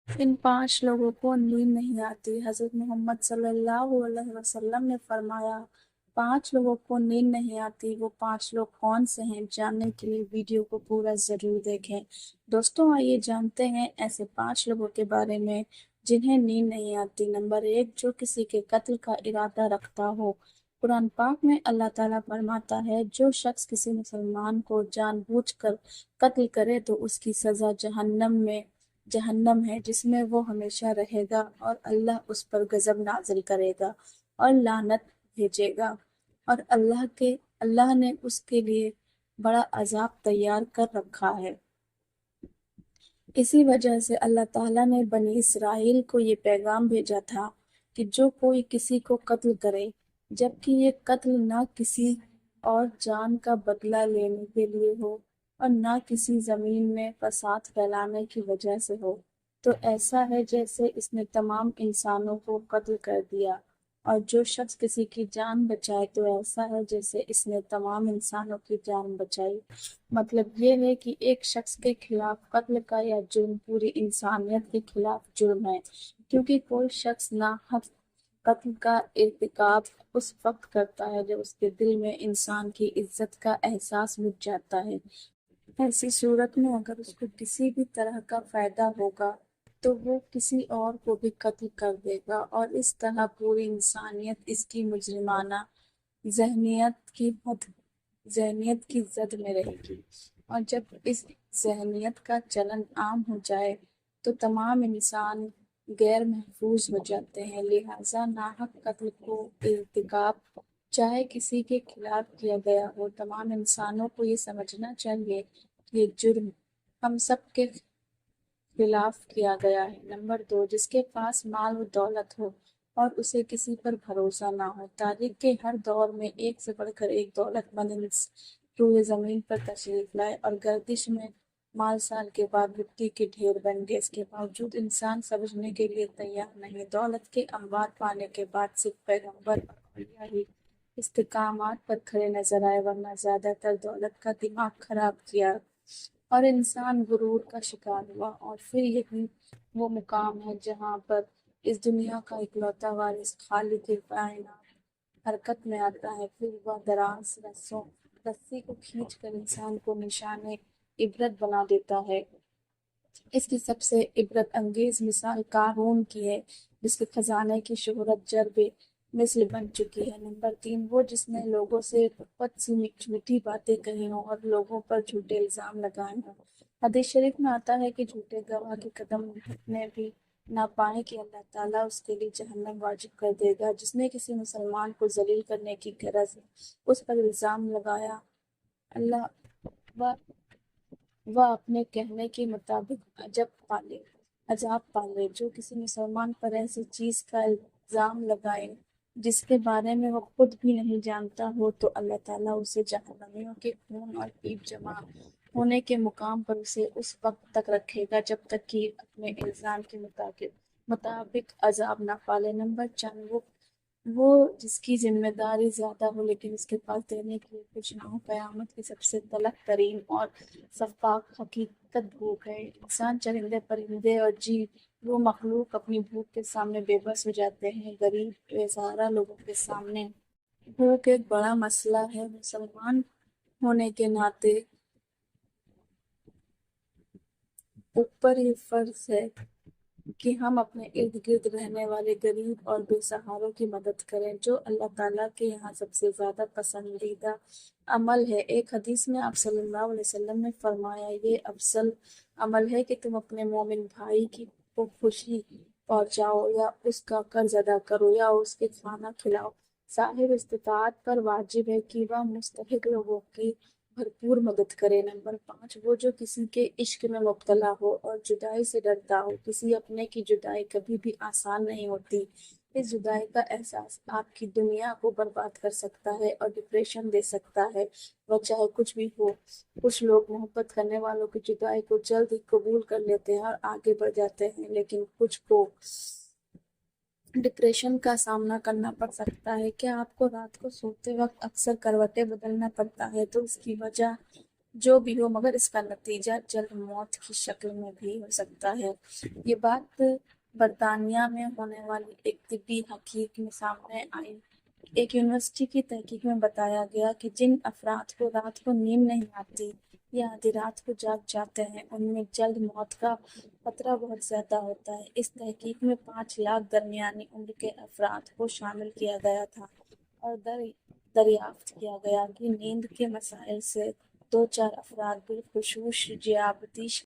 ان 5 لوگوں کو نیند نہیں آتی۔ حضرت محمد صلی اللہ علیہ وسلم نے فرمایا 5 لوگوں کو نیند نہیں آتی۔ وہ 5 لوگ کون سے ہیں؟ جاننے کے لیے ویڈیو کو پورا ضرور دیکھیں۔ دوستوں آئیے جانتے ہیں ایسے 5 لوگوں کے بارے میں جنہیں نیند نہیں آتی۔ نمبر 1، جو کسی کے قتل کا ارادہ رکھتا ہو۔ قرآن پاک میں اللہ تعالیٰ فرماتا ہے جو شخص کسی مسلمان کو جان بوجھ کر قتل کرے تو اس کی سزا جہنم ہے جس میں وہ ہمیشہ رہے گا، اور اللہ اس پر غضب نازل کرے گا اور لعنت بھیجے گا، اور اللہ نے اس کے لیے بڑا عذاب تیار کر رکھا ہے۔ اسی وجہ سے اللہ تعالیٰ نے بنی اسرائیل کو یہ پیغام بھیجا تھا کہ جو کوئی کسی کو قتل کرے، جبکہ یہ قتل نہ کسی اور جان کا بدلہ لینے کے لیے ہو اور نہ کسی زمین میں فساد پھیلانے کی وجہ سے ہو، تو ایسا ہے جیسے اس نے تمام انسانوں کو قتل کر دیا، اور جو شخص کسی کی جان بچائے تو ایسا ہے جیسے اس نے تمام انسانوں کی جان بچائی۔ مطلب یہ ہے کہ ایک شخص کے خلاف قتل کا یا جرم پوری انسانیت کے خلاف جرم ہے، کیونکہ کوئی شخص ناحق قتل کا ارتکاب اس وقت کرتا ہے جب اس کے دل میں انسان کی عزت کا احساس مٹ جاتا ہے۔ ایسی صورت میں اگر اس کو کسی بھی طرح کا فائدہ ہوگا تو وہ کسی اور کو بھی قتل کر دے گا، اور اس طرح پوری انسانیت اس کی مجرمانہ ذہنیت کی زد میں رہے گی، اور جب اس ذہنیت کا چلن عام ہو جائے تو تمام انسان غیر محفوظ ہو جاتے ہیں۔ لہٰذا ناحق قتل کو ارتکاب چاہے کسی کے خلاف کیا گیا ہو، تمام انسانوں کو یہ سمجھنا چاہیے کہ یہ جرم ہم سب کے خلاف کیا گیا ہے۔ نمبر 2، جس کے پاس مال و دولت ہو اور اسے کسی پر بھروسہ نہ ہو۔ تاریخ کے ہر دور میں ایک سے بڑھ کر ایک دولت مند روئے زمین پر تشریف لائے اور گردش میں مال سال کے بعد مٹی کے ڈھیر بن گئے۔ اس کے باوجود انسان سمجھنے کے لیے تیار نہیں۔ دولت کے انبار پانے کے بعد صرف پیغمبر اور اولیاء ہی استحکامات پر کھڑے نظر آئے، ورنہ زیادہ تر دولت کا دماغ خراب کیا اور انسان غرور کا شکار ہوا۔ اور پھر یہی وہ مقام ہے جہاں پر اس دنیا کا اکلوتا وارث خالق کائنات حرکت میں آتا ہے۔ پھر وہ دراز رسی کو کھینچ کر انسان کو نشان عبرت بنا دیتا ہے۔ اس کی سب سے عبرت انگیز مثال قارون کی ہے، جس کے خزانے کی شہرت ضرب مثل بن چکی ہے۔ نمبر 3، وہ جس نے لوگوں سے بہت سی جھوٹی باتیں کہی ہوں اور لوگوں پر جھوٹے الزام لگائے ہوں۔ حدیث شریف میں آتا ہے کہ جھوٹے گواہ کے قدم اٹھنے بھی نہ پائیں کہ اللہ تعالیٰ اس کے لیے جہنم واجب کر دے گا۔ جس نے کسی مسلمان کو ذلیل کرنے کی غرض اس پر الزام لگایا، اللہ وہ اپنے کہنے کے مطابق عذاب پالے۔ جو کسی مسلمان پر ایسی چیز کا الزام لگائے جس کے بارے میں وہ خود بھی نہیں جانتا ہو تو اللہ تعالیٰ اسے جہنمیوں کے خون اور پیپ جمع ہونے کے مقام پر اسے اس وقت تک رکھے گا جب تک کہ اپنے الزام کے مطابق عذاب نہ پالے۔ نمبر 4، وہ جس کی ذمہ داری زیادہ ہو لیکن اس کے پاس دینے کے لیے کچھ نہ ہو۔ قیامت کی سب سے تلخ ترین اور سفاک حقیقت بھوک ہے۔ انسان، چرندے، پرندے اور وہ مخلوق اپنی بھوک کے سامنے بے بس ہو جاتے ہیں۔ غریب بیسہارا لوگوں کے سامنے بھوک ایک بڑا مسئلہ ہے۔ مسلمان ہونے کے ناطے اوپر یہ فرض ہے کہ ہم اپنے ارد گرد رہنے والے غریب اور بے سہاروں کی مدد کریں، جو اللہ تعالیٰ کے یہاں سب سے زیادہ پسندیدہ عمل ہے۔ ایک حدیث میں آپ صلی اللہ علیہ وسلم نے فرمایا، یہ افضل عمل ہے کہ تم اپنے مومن بھائی کو خوشی پہنچاؤ، یا اس کا قرض ادا کرو، یا اس کے کھانا کھلاؤ۔ صاحب استطاعت پر واجب ہے کہ وہ مستحق لوگوں کی بھرپور مدد کرے۔ نمبر 5، وہ جو کسی کے عشق میں مبتلا ہو اور جدائی سے ڈرتا ہو۔ کسی اپنے کی جدائی کبھی بھی آسان نہیں ہوتی۔ اس جدائی کا احساس آپ کی دنیا کو برباد کر سکتا ہے اور ڈپریشن دے سکتا ہے، وہ چاہے کچھ بھی ہو۔ کچھ لوگ محبت کرنے والوں کی جدائی کو جلد ہی قبول کر لیتے ہیں اور آگے بڑھ جاتے ہیں، لیکن کچھ کو ڈپریشن کا سامنا کرنا پڑ سکتا ہے۔ کیا آپ کو رات کو سوتے وقت اکثر کروٹیں بدلنا پڑتا ہے؟ تو اس کی وجہ جو بھی ہو مگر اس کا نتیجہ جلد موت کی شکل میں بھی ہو سکتا ہے۔ یہ بات برطانیہ میں ہونے والی ایک طبی حقیق میں سامنے آئی۔ ایک یونیورسٹی کی تحقیق میں بتایا گیا کہ جن افراد کو رات کو نیند نہیں آتی یا آدھی رات کو جاگ جاتے ہیں ان میں جلد موت کا خطرہ بہت زیادہ ہوتا ہے۔ اس تحقیق میں 5 لاکھ درمیانی عمر کے افراد کو شامل کیا گیا تھا اور دریافت کیا گیا کہ نیند کے مسائل سے 2-4 افراد بالخصوص ذیابیطس